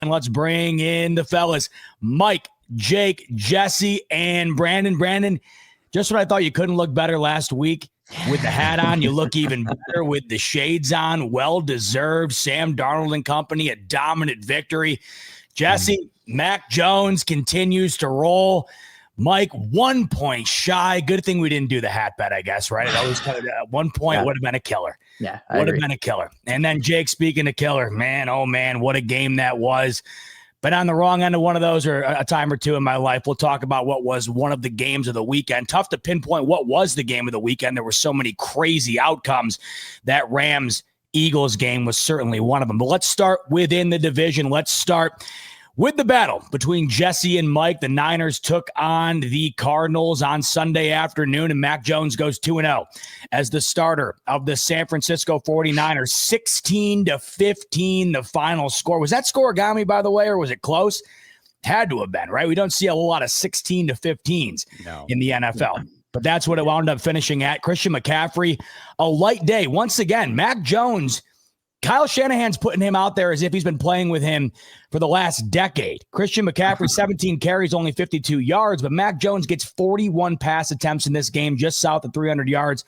And let's bring in the fellas, Mike, Jake, Jesse, and Brandon. Brandon, just when I thought you couldn't look better last week with the hat on, you look even better with the shades on. Well-deserved. Sam Darnold and company, a dominant victory. Jesse, Mac Jones continues to roll. Mike, 1 point shy. Good thing we didn't do the hat bet, I guess, right? It always kind of at 1 point would have been a killer. Yeah, would have been a killer. And then Jake, speaking of killer, man, oh man, what a game that was. But on the wrong end of one of those, or a time or two in my life, we'll talk about what was one of the games of the weekend. Tough to pinpoint what was the game of the weekend. There were so many crazy outcomes. That Rams-Eagles game was certainly one of them. But let's start within the division. Let's start with the battle between Jesse and Mike. The Niners took on the Cardinals on Sunday afternoon, and Mac Jones goes 2-0 as the starter of the San Francisco 49ers. 16-15, the final score. Was that scoregami, by the way, or was it close? Had to have been, right? We don't see a whole lot of 16-15s in the NFL. But that's what it wound up finishing at. Christian McCaffrey, a light day. Once again, Mac Jones, Kyle Shanahan's putting him out there as if he's been playing with him for the last decade. Christian McCaffrey, 17 carries, only 52 yards, but Mac Jones gets 41 pass attempts in this game, just south of 300 yards,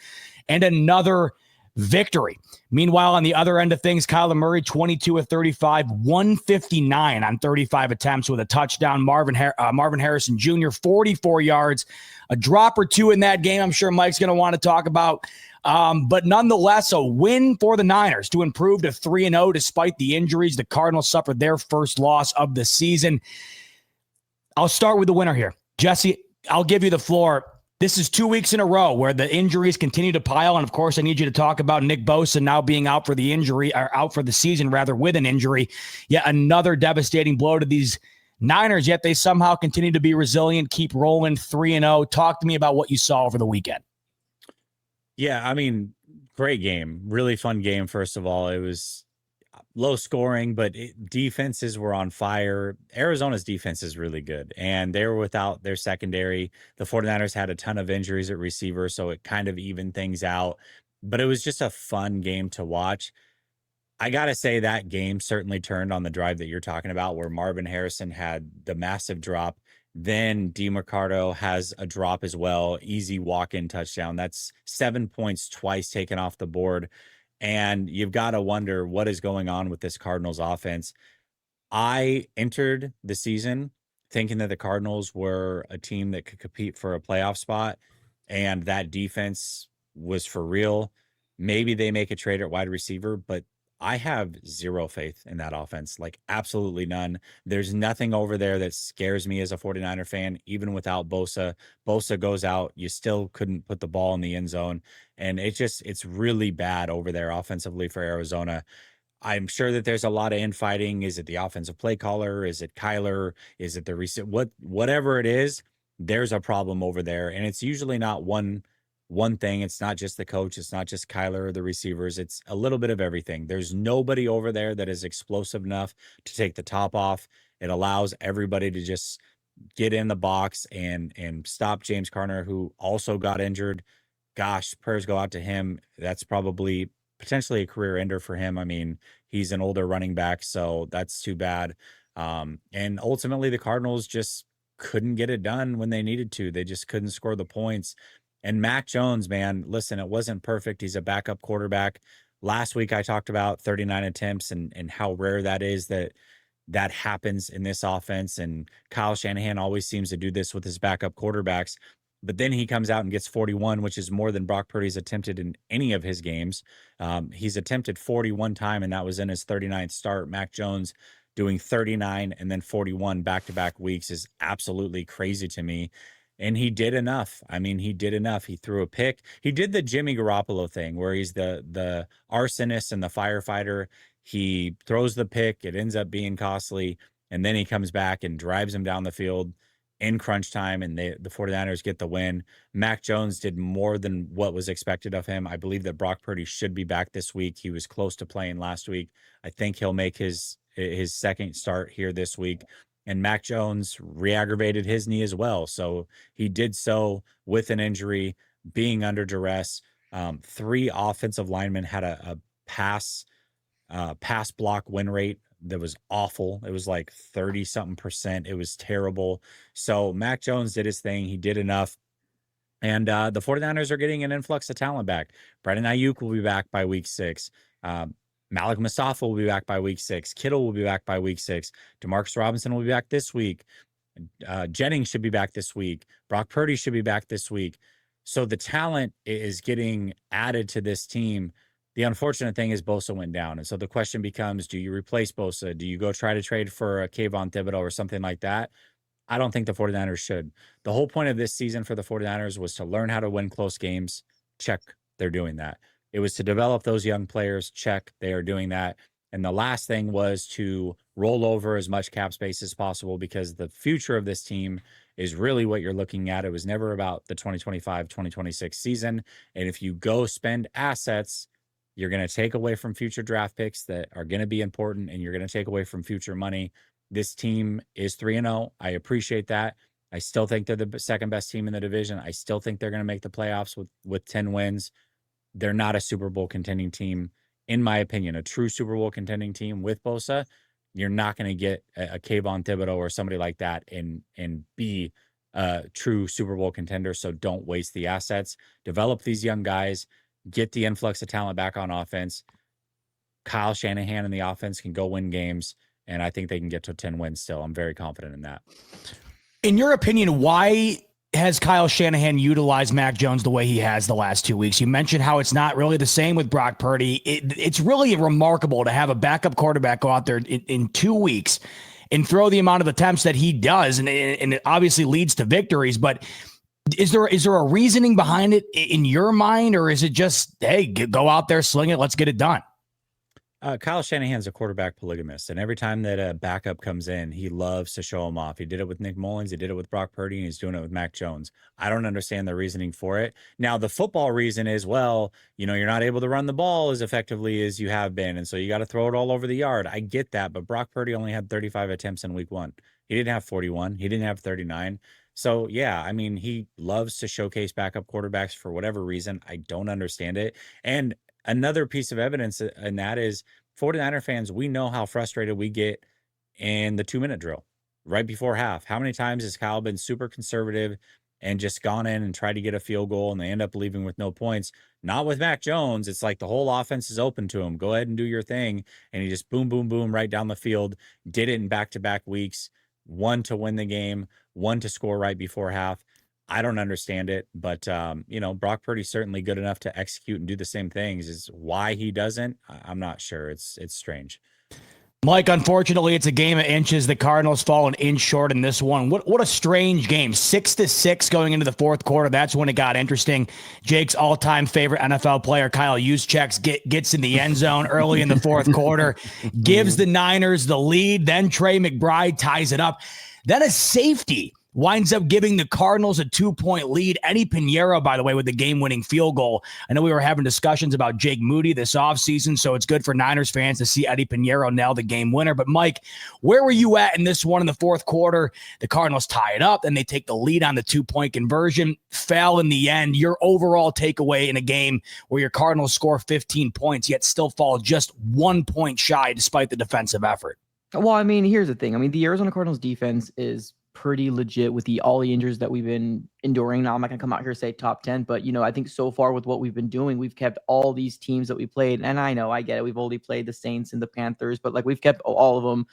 and another victory. Meanwhile, on the other end of things, Kyler Murray, 22 of 35, 159 on 35 attempts with a touchdown. Marvin Harrison Jr., 44 yards, a drop or two in that game. I'm sure Mike's going to want to talk about. But nonetheless, a win for the Niners to improve to 3-0 despite the injuries. The Cardinals suffered their first loss of the season. I'll start with the winner here. Jesse, I'll give you the floor. This is 2 weeks in a row where the injuries continue to pile. And of course, I need you to talk about Nick Bosa now being out for the injury, or out for the season rather, with an injury. Yet another devastating blow to these Niners, yet they somehow continue to be resilient, keep rolling 3-0. Talk to me about what you saw over the weekend. Yeah, I mean, great game. Really fun game, first of all. It was low scoring, but defenses were on fire. Arizona's defense is really good, and they were without their secondary. The 49ers had a ton of injuries at receiver, so it kind of evened things out. But it was just a fun game to watch. I got to say that game certainly turned on the drive that you're talking about, where Marvin Harrison had the massive drop. Then DeMarcado has a drop as well. Easy walk-in touchdown. That's 7 points twice taken off the board. And you've got to wonder what is going on with this Cardinals offense. I entered the season thinking that the Cardinals were a team that could compete for a playoff spot, and that defense was for real. Maybe they make a trade at wide receiver, but I have zero faith in that offense, like absolutely none. There's nothing over there that scares me as a 49er fan, even without Bosa. Bosa goes out, you still couldn't put the ball in the end zone. And it's really bad over there offensively for Arizona. I'm sure that there's a lot of infighting. Is it the offensive play caller? Is it Kyler? Is it the whatever it is, there's a problem over there. And it's usually not one thing. It's not just the coach. It's not just Kyler or the receivers. It's a little bit of everything. There's nobody over there that is explosive enough to take the top off. It allows everybody to just get in the box and stop James Conner, who also got injured. Gosh, prayers go out to him. That's probably potentially a career ender for him. I mean, he's an older running back, so that's too bad. And ultimately, the Cardinals just couldn't get it done when they needed to. They just couldn't score the points. And Mac Jones, man, listen, it wasn't perfect. He's a backup quarterback. Last week, I talked about 39 attempts and how rare that is that happens in this offense. And Kyle Shanahan always seems to do this with his backup quarterbacks. But then he comes out and gets 41, which is more than Brock Purdy's attempted in any of his games. He's attempted 41 times, and that was in his 39th start. Mac Jones doing 39 and then 41 back-to-back weeks is absolutely crazy to me. And he did enough. I mean, he did enough. He threw a pick. He did the Jimmy Garoppolo thing where he's the arsonist and the firefighter. He throws the pick. It ends up being costly. And then he comes back and drives him down the field in crunch time, and the 49ers get the win. Mac Jones did more than what was expected of him. I believe that Brock Purdy should be back this week. He was close to playing last week. I think he'll make his second start here this week. And Mac Jones re-aggravated his knee as well. So he did so with an injury, being under duress. 3 offensive linemen had a pass block win rate that was awful. It was like 30 something percent. It was terrible. So Mac Jones did his thing. He did enough. And the 49ers are getting an influx of talent back. Brandon Ayuk will be back by week 6. Malik Mustafa will be back by week 6. Kittle will be back by week 6. Demarcus Robinson will be back this week. Jennings should be back this week. Brock Purdy should be back this week. So the talent is getting added to this team. The unfortunate thing is Bosa went down. And so the question becomes, do you replace Bosa? Do you go try to trade for a Kayvon Thibodeau or something like that? I don't think the 49ers should. The whole point of this season for the 49ers was to learn how to win close games. Check, they're doing that. It was to develop those young players. Check, they are doing that. And the last thing was to roll over as much cap space as possible, because the future of this team is really what you're looking at. It was never about the 2025-2026 season. And if you go spend assets, you're going to take away from future draft picks that are going to be important, and you're going to take away from future money. This team is 3-0. I appreciate that. I still think they're the second best team in the division. I still think they're going to make the playoffs with 10 wins. They're not a Super Bowl contending team, in my opinion. A true Super Bowl contending team with Bosa, you're not going to get a Kayvon Thibodeau or somebody like that and be a true Super Bowl contender. So don't waste the assets. Develop these young guys. Get the influx of talent back on offense. Kyle Shanahan and the offense can go win games, and I think they can get to 10 wins still. I'm very confident in that. In your opinion, why has Kyle Shanahan utilized Mac Jones the way he has the last 2 weeks? You mentioned how it's not really the same with Brock Purdy. It's really remarkable to have a backup quarterback go out there in 2 weeks and throw the amount of attempts that he does, and it obviously leads to victories. But is there a reasoning behind it in your mind, or is it just, hey, go out there, sling it, let's get it done? Kyle Shanahan's a quarterback polygamist, and every time that a backup comes in, he loves to show him off. He did it with Nick Mullins, he did it with Brock Purdy, and he's doing it with Mac Jones. I don't understand the reasoning for it. Now, the football reason is, well, you're not able to run the ball as effectively as you have been, and so you got to throw it all over the yard. I get that, but Brock Purdy only had 35 attempts in week 1. He didn't have 41. He didn't have 39. So, yeah, I mean, he loves to showcase backup quarterbacks for whatever reason. I don't understand it. And another piece of evidence in that is 49er fans, we know how frustrated we get in the 2-minute drill right before half. How many times has Kyle been super conservative and just gone in and tried to get a field goal, and they end up leaving with no points? Not with Mac Jones. It's like the whole offense is open to him. Go ahead and do your thing. And he just boom, boom, boom right down the field. Did it in back-to-back weeks. 1 to win the game, 1 to score right before half. I don't understand it, but Brock Purdy's certainly good enough to execute and do the same things. Is why he doesn't, I'm not sure. It's strange. Mike, unfortunately, it's a game of inches. The Cardinals fall an inch short in this one. What a strange game. 6-6 going into the fourth quarter. That's when it got interesting. Jake's all-time favorite NFL player, Kyle Juszczyk, gets in the end zone early in the fourth quarter, gives the Niners the lead. Then Trey McBride ties it up. Then a safety winds up giving the Cardinals a 2-point lead. Eddie Pinheiro, by the way, with the game-winning field goal. I know we were having discussions about Jake Moody this offseason, so it's good for Niners fans to see Eddie Pinheiro nail the game winner. But, Mike, where were you at in this one in the fourth quarter? The Cardinals tie it up, and they take the lead on the 2-point conversion. Fell in the end. Your overall takeaway in a game where your Cardinals score 15 points, yet still fall just 1 point shy despite the defensive effort. Well, I mean, here's the thing. I mean, the Arizona Cardinals defense is pretty legit with all the injuries that we've been enduring. Now, I'm not going to come out here and say top 10, but, I think so far with what we've been doing, we've kept all these teams that we played. And I know, I get it. We've only played the Saints and the Panthers, but we've kept all of them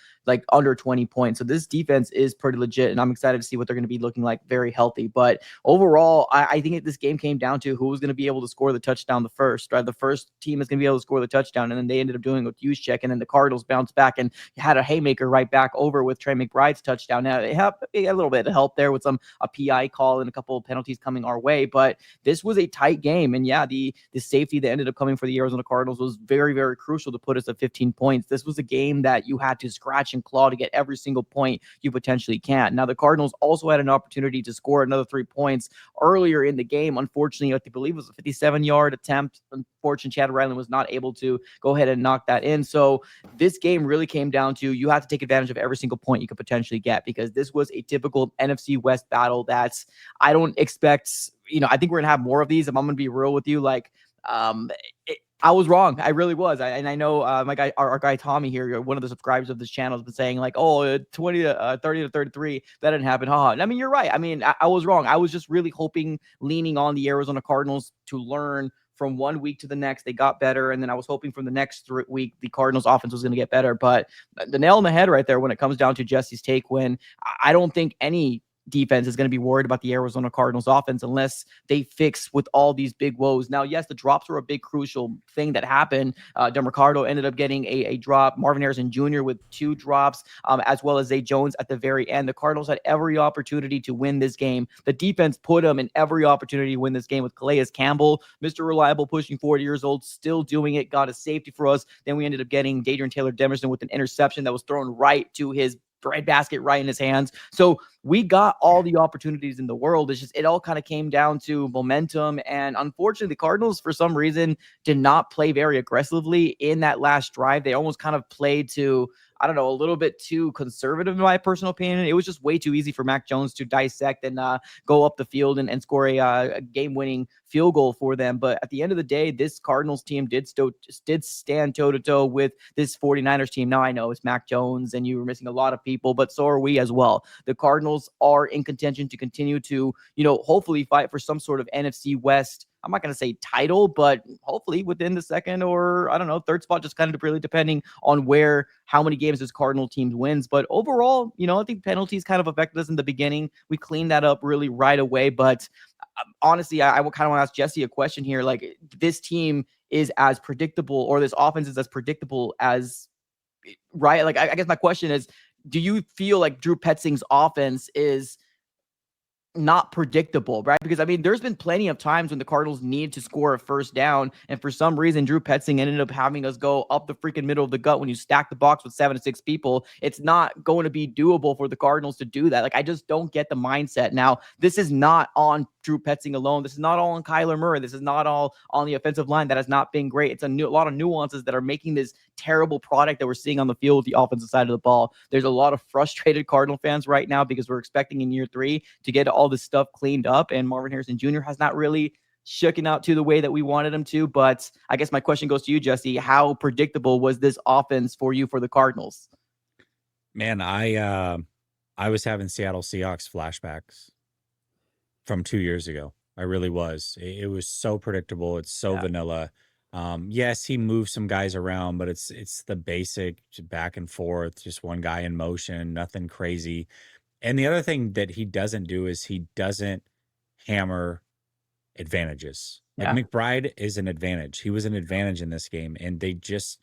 under 20 points. So this defense is pretty legit, and I'm excited to see what they're going to be looking like, very healthy. But overall, I think this game came down to who was going to be able to score the touchdown the first, right? The first team is going to be able to score the touchdown, and then they ended up doing it with Juszczyk, and then the Cardinals bounced back and had a haymaker right back over with Trey McBride's touchdown. Now, it had a little bit of help there with a PI call and a couple of penalties coming our way, but this was a tight game. And yeah, the safety that ended up coming for the Arizona Cardinals was very, very crucial to put us at 15 points. This was a game that you had to scratch and claw to get every single point you potentially can. Now, the Cardinals also had an opportunity to score another 3 points earlier in the game. Unfortunately, I believe it was a 57-yard attempt. Unfortunately, Chad Ryland was not able to go ahead and knock that in. So this game really came down to you have to take advantage of every single point you could potentially get, because this was a typical NFC West battle that's, I don't expect, I think we're going to have more of these. If I'm going to be real with you, I was wrong. I really was. I know my guy, our guy Tommy here, one of the subscribers of this channel, has been saying like, oh, 20 to 30 to 33. That didn't happen. Haha. I mean, you're right. I mean, I was wrong. I was just really hoping, leaning on the Arizona Cardinals to learn from one week to the next. They got better. And then I was hoping from the next week, the Cardinals offense was going to get better. But the nail on the head right there when it comes down to Jesse's take, when I don't think any defense is going to be worried about the Arizona Cardinals offense unless they fix with all these big woes. Now, yes, the drops were a big crucial thing that happened. DeMarcado ended up getting a drop. Marvin Harrison Jr. with 2 drops, as well as Zay Jones at the very end. The Cardinals had every opportunity to win this game. The defense put them in every opportunity to win this game with Calais Campbell, Mr. Reliable, pushing 40 years old, still doing it, got a safety for us. Then we ended up getting Dadrian Taylor-Demerson with an interception that was thrown right to his breadbasket, right in his hands. So we got all the opportunities in the world. It's just, it all kind of came down to momentum. And unfortunately, the Cardinals, for some reason, did not play very aggressively in that last drive. They almost kind of played to, I don't know, a little bit too conservative, in my personal opinion. It was just way too easy for Mac Jones to dissect and go up the field and score a game-winning field goal for them. But at the end of the day, this Cardinals team did stand toe-to-toe with this 49ers team. Now, I know it's Mac Jones and you were missing a lot of people, but so are we as well. The Cardinals are in contention to continue to, hopefully fight for some sort of NFC West, I'm not going to say title, but hopefully within the second or, I don't know, third spot, just kind of really depending on how many games this Cardinal team wins. But overall, I think penalties kind of affected us in the beginning. We cleaned that up really right away. But honestly, I kind of want to ask Jesse a question here. Like, this team is as predictable, or this offense is as predictable as, right? Like, I guess my question is, do you feel like Drew Petzing's offense is not predictable, right? Because I mean, there's been plenty of times when the Cardinals need to score a first down, and for some reason, Drew Petzing ended up having us go up the freaking middle of the gut. When you stack the box with 7 to 6 people, it's not going to be doable for the Cardinals to do that. Like, I just don't get the mindset. Now, this is not on Drew Petzing alone. This is not all on Kyler Murray. This is not all on the offensive line that has not been great. It's a lot of nuances that are making this terrible product that we're seeing on the field with the offensive side of the ball. There's a lot of frustrated Cardinal fans right now because we're expecting in year 3 to get all this stuff cleaned up, and Marvin Harrison Jr. has not really shooken out to the way that we wanted him to. But I guess my question goes to you, Jesse. How predictable was this offense for you for the Cardinals? Man, I was having Seattle Seahawks flashbacks from 2 years ago. I really was. It was so predictable. It's so vanilla. Yes, he moved some guys around, but it's the basic back and forth, just one guy in motion, nothing crazy. And the other thing that he doesn't do is he doesn't hammer advantages. Like, McBride is an advantage. He was an advantage in this game, and they just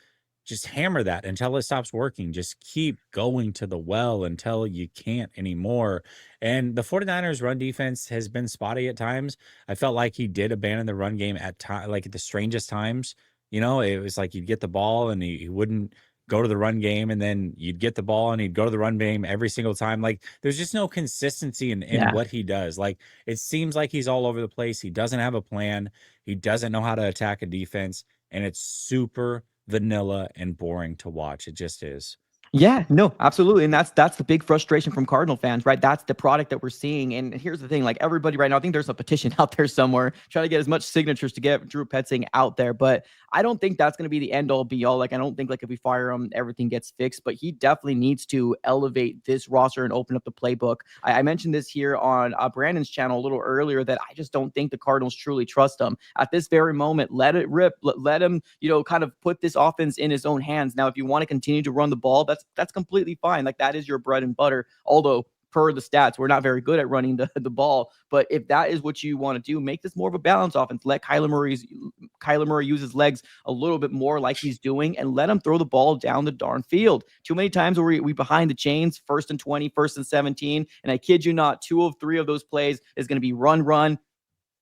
hammer that until it stops working. Just keep going to the well until you can't anymore. And the 49ers run defense has been spotty at times. I felt like he did abandon the run game at the strangest times. It was like you'd get the ball and he wouldn't go to the run game, and then you'd get the ball and he'd go to the run game every single time. Like, there's just no consistency in what he does. Like, it seems like he's all over the place. He doesn't have a plan. He doesn't know how to attack a defense, and it's super vanilla and boring to watch. It just is. Yeah, no, absolutely. And that's the big frustration from Cardinal fans, right? That's the product that we're seeing. And here's the thing, like, everybody right now, I think there's a petition out there somewhere trying to get as much signatures to get Drew Petzing out there. But I don't think that's going to be the end all be all. Like, I don't think, like, if we fire him, everything gets fixed, but he definitely needs to elevate this roster and open up the playbook. I mentioned this here on Brandon's channel a little earlier, that I just don't think the Cardinals truly trust him at this very moment. Let it rip. Let him, kind of put this offense in his own hands. Now, if you want to continue to run the ball, that's completely fine. Like, that is your bread and butter. Although, per the stats, we're not very good at running the ball. But if that is what you want to do, make this more of a balanced offense. Let Kyler Murray use his legs a little bit more, like he's doing, and let him throw the ball down the darn field. Too many times where we behind the chains, 1st and 20, 1st and 17, and I kid you not, 2 of 3 of those plays is going to be run,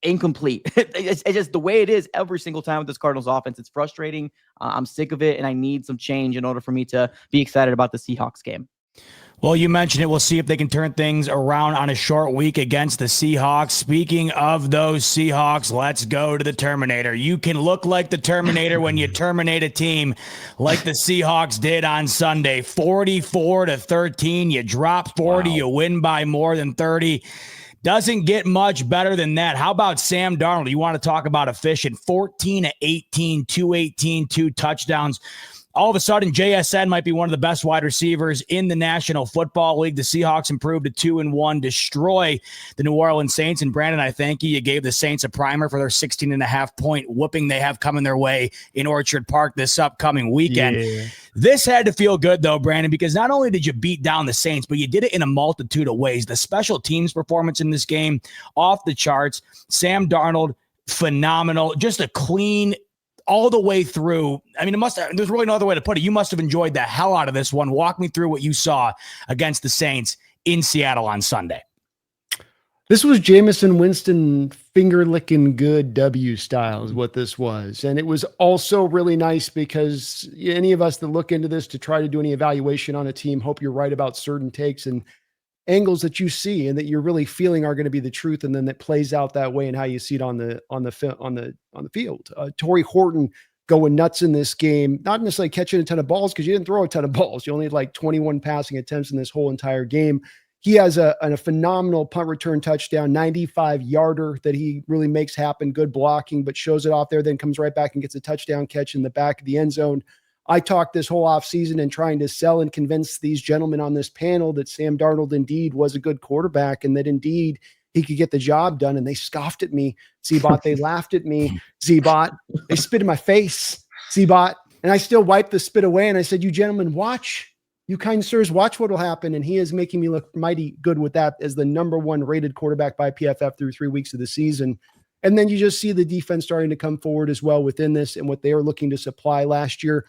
incomplete. It's just the way it is every single time with this Cardinals offense. It's frustrating. I'm sick of it, and I need some change in order for me to be excited about the Seahawks game. Well, you mentioned it. We'll see if they can turn things around on a short week against the Seahawks. Speaking of those Seahawks, let's go to the Terminator. You can look like the Terminator when you terminate a team like the Seahawks did on Sunday. 44-13. You drop 40. Wow. You win by more than 30. Doesn't get much better than that. How about Sam Darnold? You want to talk about efficient? 14 of 18, 218, 2 touchdowns. All of a sudden, JSN might be one of the best wide receivers in the National Football League. The Seahawks improved to 2-1, destroy the New Orleans Saints. And Brandon, I thank you. You gave the Saints a primer for their 16.5-point whooping they have coming their way in Orchard Park this upcoming weekend. Yeah. This had to feel good, though, Brandon, because not only did you beat down the Saints, but you did it in a multitude of ways. The special teams performance in this game, off the charts. Sam Darnold, phenomenal. Just a clean all the way through. I mean, there's really no other way to put it. You must have enjoyed the hell out of this one. Walk me through what you saw against the Saints in Seattle on Sunday. This was Jameson Winston finger-licking good W style is what this was. And it was also really nice because any of us that look into this to try to do any evaluation on a team, hope you're right about certain takes and angles that you see and that you're really feeling are going to be the truth. And then that plays out that way and how you see it on the field. Torrey Horton going nuts in this game, not necessarily catching a ton of balls because you didn't throw a ton of balls. You only had like 21 passing attempts in this whole entire game. He has a phenomenal punt return touchdown, 95-yarder that he really makes happen. Good blocking, but shows it off there, then comes right back and gets a touchdown catch in the back of the end zone. I talked this whole offseason and trying to sell and convince these gentlemen on this panel that Sam Darnold indeed was a good quarterback and that indeed he could get the job done. And they scoffed at me. Z-Bot, they laughed at me. Z-Bot, they spit in my face. Z-Bot, and I still wiped the spit away. And I said, you gentlemen, watch. You kind sirs, watch what will happen. And he is making me look mighty good with that as the #1 rated quarterback by PFF through 3 weeks of the season. And then you just see the defense starting to come forward as well within this and what they were looking to supply last year.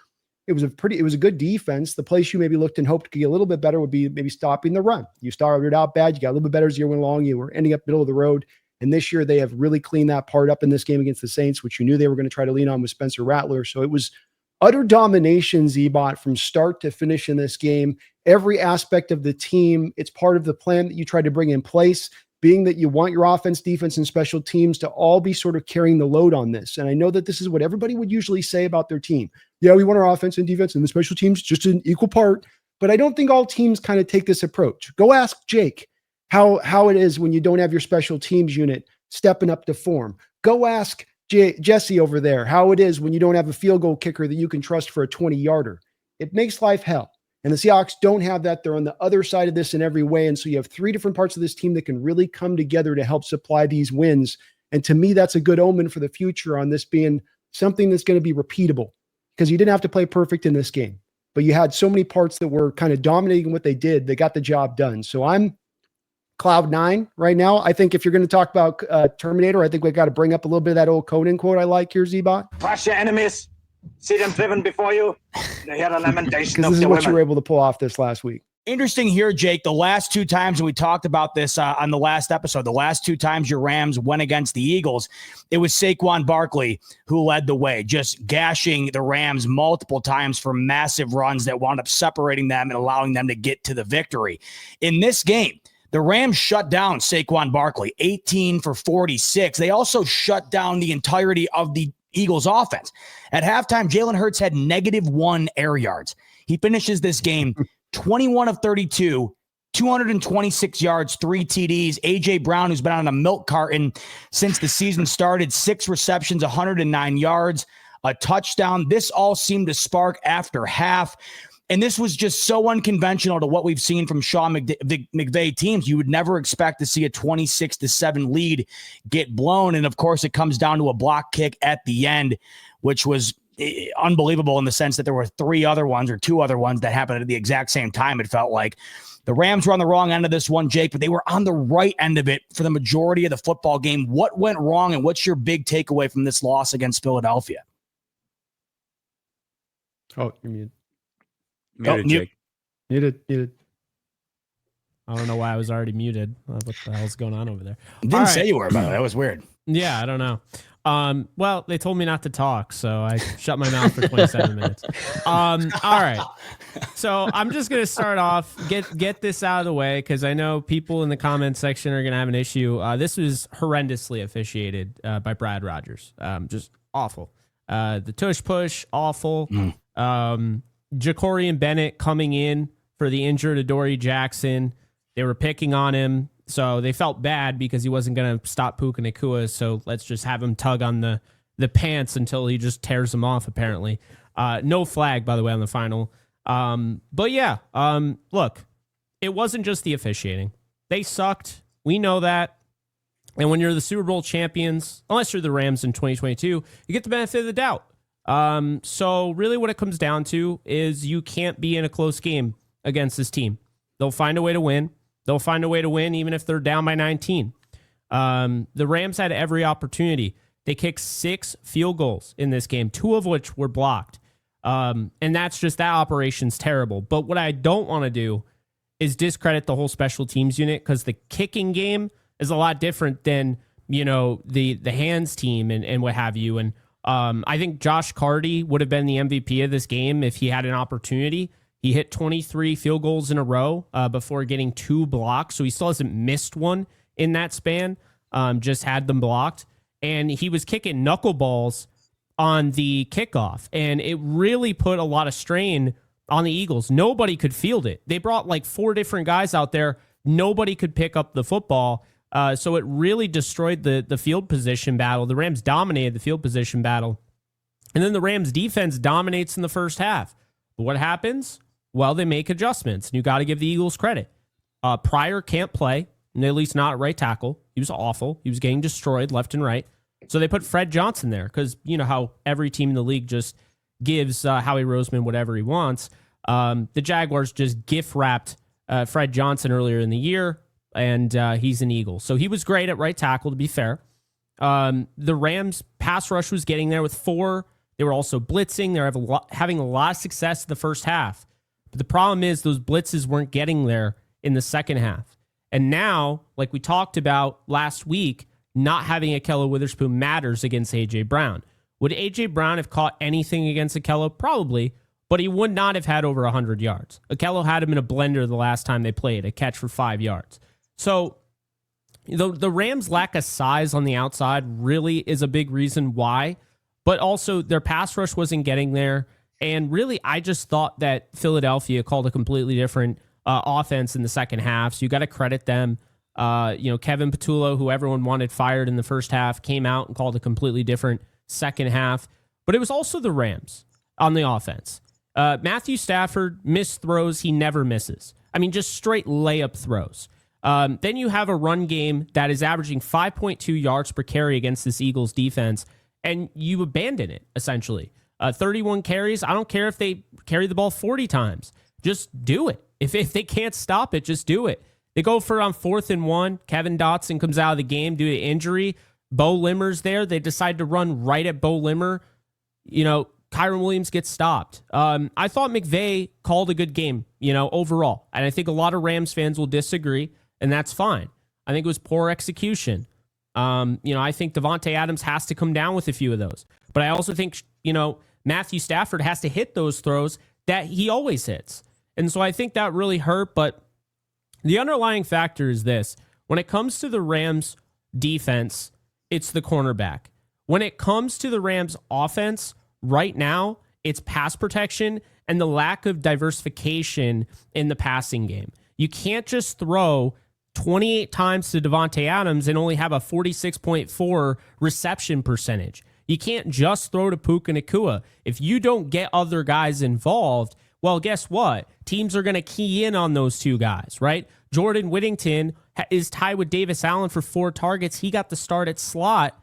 It was a good defense. The place you maybe looked and hoped to get a little bit better would be maybe stopping the run. You started out bad. You got a little bit better as the year went along. You were ending up middle of the road. And this year they have really cleaned that part up in this game against the Saints, which you knew they were going to try to lean on with Spencer Rattler. So it was utter domination, Z-Bot, from start to finish in this game. Every aspect of the team, it's part of the plan that you tried to bring in place, being that you want your offense, defense, and special teams to all be sort of carrying the load on this. And I know that this is what everybody would usually say about their team. Yeah, we want our offense and defense and the special teams just an equal part. But I don't think all teams kind of take this approach. Go ask Jake how it is when you don't have your special teams unit stepping up to form. Go ask Jesse over there how it is when you don't have a field goal kicker that you can trust for a 20-yarder. It makes life hell. And the Seahawks don't have that. They're on the other side of this in every way. And so you have 3 different parts of this team that can really come together to help supply these wins. And to me, that's a good omen for the future on this being something that's going to be repeatable, because you didn't have to play perfect in this game, but you had so many parts that were kind of dominating what they did. They got the job done. So I'm cloud 9 right now. I think if you're going to talk about Terminator, I think we've got to bring up a little bit of that old Conan quote I like here, Z-Bot. Crush your enemies, see them driven before you, and hear the lamentation of the women. This is what you were able to pull off this last week. Interesting here, Jake. The last 2 times, and we talked about this on the last episode, the last 2 times your Rams went against the Eagles, it was Saquon Barkley who led the way, just gashing the Rams multiple times for massive runs that wound up separating them and allowing them to get to the victory. In this game, the Rams shut down Saquon Barkley, 18 for 46. They also shut down the entirety of the Eagles offense. At halftime, Jalen Hurts had -1 air yards. He finishes this game 21 of 32, 226 yards, 3 TDs. A.J. Brown, who's been on a milk carton since the season started, 6 receptions, 109 yards, a touchdown. This all seemed to spark after half. And this was just so unconventional to what we've seen from Sean McVay teams. You would never expect to see a 26-7 lead get blown. And of course, it comes down to a block kick at the end, which was unbelievable in the sense that there were 2 other ones that happened at the exact same time. It felt like the Rams were on the wrong end of this one, Jake, but they were on the right end of it for the majority of the football game. What went wrong, and what's your big takeaway from this loss against Philadelphia? Oh, you're muted. Muted, Jake. Muted. I don't know why I was already muted. What the hell's going on over there? Didn't say you were, by the way. That was weird. Yeah, I don't know. Well, they told me not to talk, so I shut my mouth for 27 minutes. All right. So I'm just going to start off, get this out of the way, because I know people in the comments section are going to have an issue. This was horrendously officiated by Brad Rogers. Just awful. The tush push, awful. Ja'Cory and Bennett coming in for the injured Adoree Jackson. They were picking on him. So they felt bad because he wasn't going to stop Puka Nacua. So let's just have him tug on the pants until he just tears them off, apparently. No flag, by the way, on the final. But yeah, look, it wasn't just the officiating. They sucked. We know that. And when you're the Super Bowl champions, unless you're the Rams in 2022, you get the benefit of the doubt. So really what it comes down to is you can't be in a close game against this team. They'll find a way to win. They'll find a way to win even if they're down by 19. The Rams had every opportunity. They kicked 6 field goals in this game, 2 of which were blocked. And that's just, that operation's terrible. But what I don't want to do is discredit the whole special teams unit, because the kicking game is a lot different than, the hands team and what have you. And I think Josh Carty would have been the MVP of this game if he had an opportunity. He hit 23 field goals in a row before getting 2 blocks. So he still hasn't missed one in that span, just had them blocked. And he was kicking knuckleballs on the kickoff. And it really put a lot of strain on the Eagles. Nobody could field it. They brought like 4 different guys out there. Nobody could pick up the football. So it really destroyed the field position battle. The Rams dominated the field position battle. And then the Rams defense dominates in the first half. But what happens? Well, they make adjustments. And you got to give the Eagles credit. Pryor can't play, at least not at right tackle. He was awful. He was getting destroyed left and right. So they put Fred Johnson there because you know how every team in the league just gives Howie Roseman whatever he wants. The Jaguars just gift-wrapped Fred Johnson earlier in the year, and he's an Eagle. So he was great at right tackle, to be fair. The Rams' pass rush was getting there with 4. They were also blitzing. They were having a lot of success in the first half. But the problem is those blitzes weren't getting there in the second half. And now, like we talked about last week, not having Akello Witherspoon matters against A.J. Brown. Would A.J. Brown have caught anything against Akello? Probably, but he would not have had over 100 yards. Akello had him in a blender the last time they played, a catch for 5 yards. So the Rams' lack of size on the outside really is a big reason why, but also their pass rush wasn't getting there. And really, I just thought that Philadelphia called a completely different offense in the second half, so you got to credit them. Kevin Patullo, who everyone wanted fired in the first half, came out and called a completely different second half. But it was also the Rams on the offense. Matthew Stafford missed throws he never misses. I mean, just straight layup throws. Then you have a run game that is averaging 5.2 yards per carry against this Eagles defense, and you abandon it, essentially. 31 carries. I don't care if they carry the ball 40 times. Just do it. If they can't stop it, just do it. They go for on 4th and 1. Kevin Dotson comes out of the game due to injury. Bo Limmer's there. They decide to run right at Bo Limmer. Kyron Williams gets stopped. I thought McVay called a good game, overall. And I think a lot of Rams fans will disagree, and that's fine. I think it was poor execution. I think Devontae Adams has to come down with a few of those. But I also think, Matthew Stafford has to hit those throws that he always hits. And so I think that really hurt. But the underlying factor is this. When it comes to the Rams defense, it's the cornerback. When it comes to the Rams offense, right now, it's pass protection and the lack of diversification in the passing game. You can't just throw 28 times to Devontae Adams and only have a 46.4 reception percentage. You can't just throw to Puka Nacua. If you don't get other guys involved, well, guess what? Teams are going to key in on those 2 guys, right? Jordan Whittington is tied with Davis Allen for 4 targets. He got the start at slot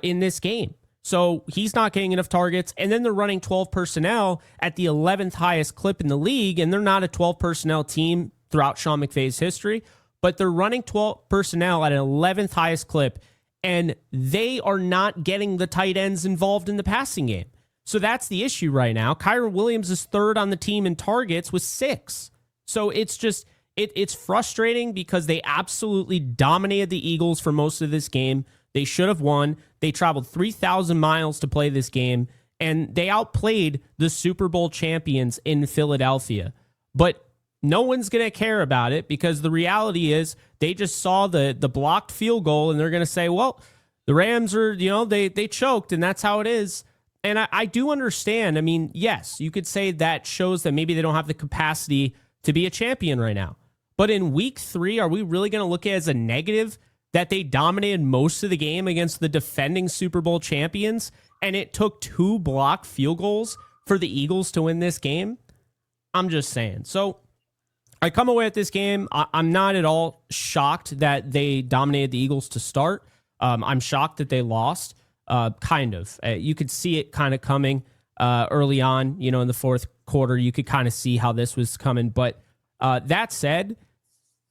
in this game. So he's not getting enough targets. And then they're running 12 personnel at the 11th highest clip in the league. And they're not a 12 personnel team throughout Sean McVay's history, but they're running 12 personnel at an 11th highest clip. And they are not getting the tight ends involved in the passing game. So that's the issue right now. Kyron Williams is 3rd on the team in targets with 6. So it's just, it's frustrating because they absolutely dominated the Eagles for most of this game. They should have won. They traveled 3,000 miles to play this game, and they outplayed the Super Bowl champions in Philadelphia. But no one's going to care about it because the reality is they just saw the blocked field goal, and they're going to say, well, the Rams are, they choked, and that's how it is. And I do understand. I mean, yes, you could say that shows that maybe they don't have the capacity to be a champion right now. But in week 3, are we really going to look at it as a negative that they dominated most of the game against the defending Super Bowl champions, and it took 2 blocked field goals for the Eagles to win this game? I'm just saying. So I come away at this game. I'm not at all shocked that they dominated the Eagles to start. I'm shocked that they lost. Kind of. You could see it kind of coming early on, in the fourth quarter. You could kind of see how this was coming. But that said,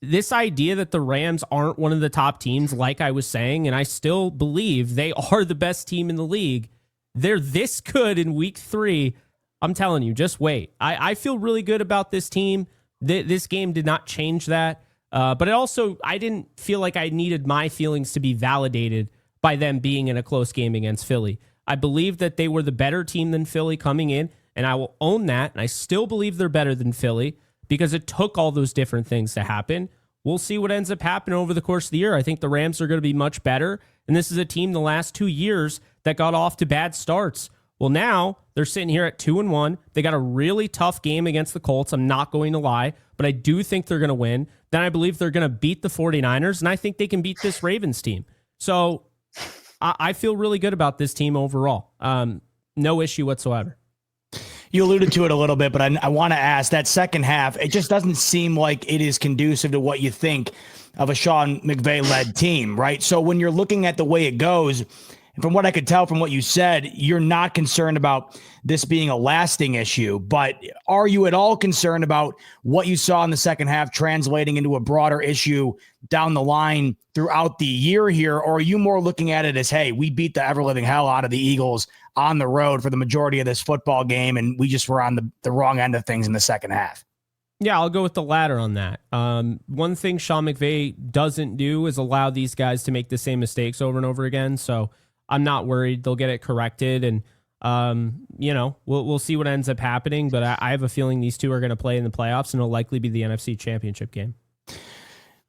this idea that the Rams aren't one of the top teams, like I was saying, and I still believe they are the best team in the league, they're this good in week 3. I'm telling you, just wait. I feel really good about this team. This game did not change that. But I didn't feel like I needed my feelings to be validated by them being in a close game against Philly. I believe that they were the better team than Philly coming in, and I will own that. And I still believe they're better than Philly because it took all those different things to happen. We'll see what ends up happening over the course of the year. I think the Rams are going to be much better. And this is a team the last 2 years that got off to bad starts. Well, now they're sitting here at 2-1. They got a really tough game against the Colts. I'm not going to lie, but I do think they're going to win. Then I believe they're going to beat the 49ers, and I think they can beat this Ravens team. So I feel really good about this team overall. No issue whatsoever. You alluded to it a little bit, but I want to ask that second half. It just doesn't seem like it is conducive to what you think of a Sean McVay-led team, right? So when you're looking at the way it goes, from what I could tell from what you said, you're not concerned about this being a lasting issue, but are you at all concerned about what you saw in the second half translating into a broader issue down the line throughout the year here? Or are you more looking at it as, hey, we beat the ever-living hell out of the Eagles on the road for the majority of this football game, and we just were on the wrong end of things in the second half? Yeah, I'll go with the latter on that. One thing Sean McVay doesn't do is allow these guys to make the same mistakes over and over again, so I'm not worried. They'll get it corrected, and we'll see what ends up happening. But I have a feeling these two are going to play in the playoffs, and it'll likely be the NFC Championship game.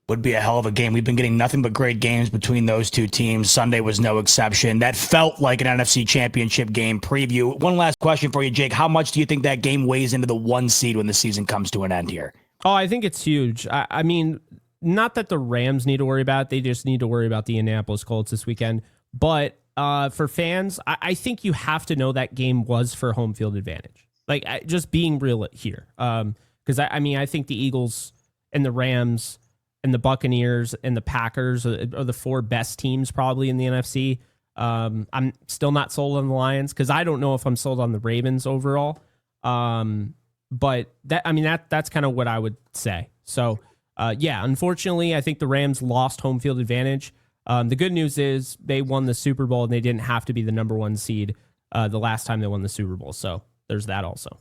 Would be a hell of a game. We've been getting nothing but great games between those two teams. Sunday was no exception. That felt like an NFC Championship game preview. One last question for you, Jake. How much do you think that game weighs into the 1 seed when the season comes to an end here? Oh, I think it's huge. I mean, not that the Rams need to worry about it. They just need to worry about the Indianapolis Colts this weekend. But for fans, I think you have to know that game was for home field advantage. Like, just being real here. Because, I think the Eagles and the Rams and the Buccaneers and the Packers are the 4 best teams probably in the NFC. I'm still not sold on the Lions because I don't know if I'm sold on the Ravens overall. But that's kind of what I would say. So, unfortunately, I think the Rams lost home field advantage. The good news is they won the Super Bowl and they didn't have to be the number 1 seed the last time they won the Super Bowl. So there's that also.